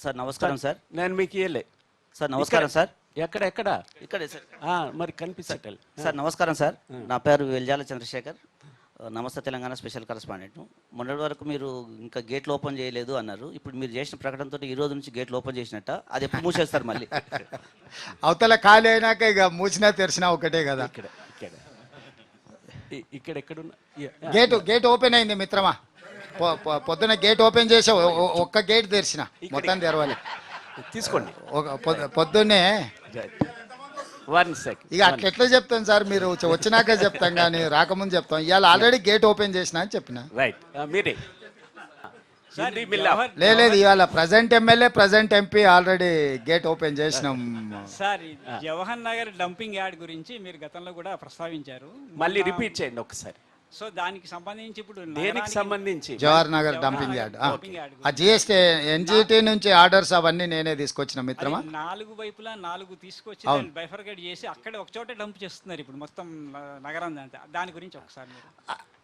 Sir నమస్కారం sir. నేను మీకు ఇయ్యలే సార్ నమస్కారం సార్. ఎక్కడ ఇక్కడే సార్. మరి కనిపించటల్ సార్ నమస్కారం సార్. నా పేరు వెల్జాల చంద్రశేఖర్, నమస్తే తెలంగాణ స్పెషల్ కరెస్పాండెంట్. మొన్నటి వరకు మీరు ఇంకా గేట్లు ఓపెన్ చేయలేదు అన్నారు. ఇప్పుడు మీరు చేసిన ప్రకటనతో ఈ రోజు నుంచి గేట్లు ఓపెన్ చేసినట్ట, అది ఎప్పుడు మూసేస్తారు మళ్ళీ? అవతల ఖాళీ అయినాక ఇక మూసినా తెరిచినా ఒకటే కదా. ఇక్కడ ఎక్కడున్నా గేట్ ఓపెన్ అయింది మిత్రమా. పొద్దున గేట్ ఓపెన్ చేసి ఒక్క గేట్ తెరిచిన, మొత్తం తెరవాలి. తీసుకోండి. పొద్దున్నే 1 సెకండ్. ఇక అట్లా ఎట్లా చెప్తాను సార్, మీరు వచ్చినాక చెప్తాం కానీ రాకముందు చెప్తాం. ఇవాళ ఆల్రెడీ గేట్ ఓపెన్ చేసిన అని చెప్పిన. రైట్, మీరే లేదు, ఇవాళ present MLA present MP already gate open చేసినాం sir. Jawahar Nagar dumping yard గురించి మీరు గతంలో కూడా ప్రస్తావించారు, మళ్ళీ రిపీట్ చేయండి ఒకసారి. సో దానికి సంబంధించి ఇప్పుడు దేనికి సంబంధించి? Jawahar Nagar dumping yard. ఆ జిఎస్టీ ఎన్జిటి నుంచి ఆర్డర్స్ అవన్నీ నేనే తీసుకొచ్చిన మిత్రమా. 4 వైపులా 4 తీసుకొచ్చి బైఫర్కేట్ చేసి అక్కడ ఒక చోట డంప్ చేస్తున్నారు ఇప్పుడు మొత్తం నగరం అంతా. దాని గురించి ఒకసారి మీరు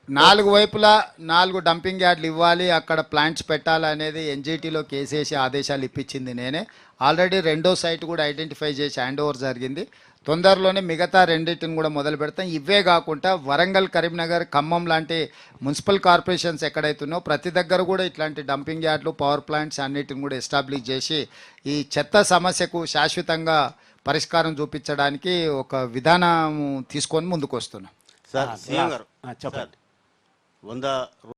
4 వైపులా 4 డంపింగ్ యార్డ్లు ఇవ్వాలి, అక్కడ ప్లాంట్స్ పెట్టాలనేది ఎన్జిటీలో కేసేసి ఆదేశాలు ఇప్పించింది నేనే. ఆల్రెడీ రెండో సైట్ కూడా ఐడెంటిఫై చేసి హ్యాండ్ ఓవర్ జరిగింది. తొందరలోనే మిగతా రెండింటిని కూడా మొదలు పెడతాం. ఇవే కాకుండా వరంగల్, కరీంనగర్, ఖమ్మం లాంటి మున్సిపల్ కార్పొరేషన్స్ ఎక్కడైతున్నాయో ప్రతి దగ్గర కూడా ఇట్లాంటి డంపింగ్ యార్డ్లు, పవర్ ప్లాంట్స్ అన్నిటిని కూడా ఎస్టాబ్లిష్ చేసి ఈ చెత్త సమస్యకు శాశ్వతంగా పరిష్కారం చూపించడానికి ఒక విధానం తీసుకొని ముందుకు వస్తున్నాం. సార్ సీఎం గారు చెప్పండి. 100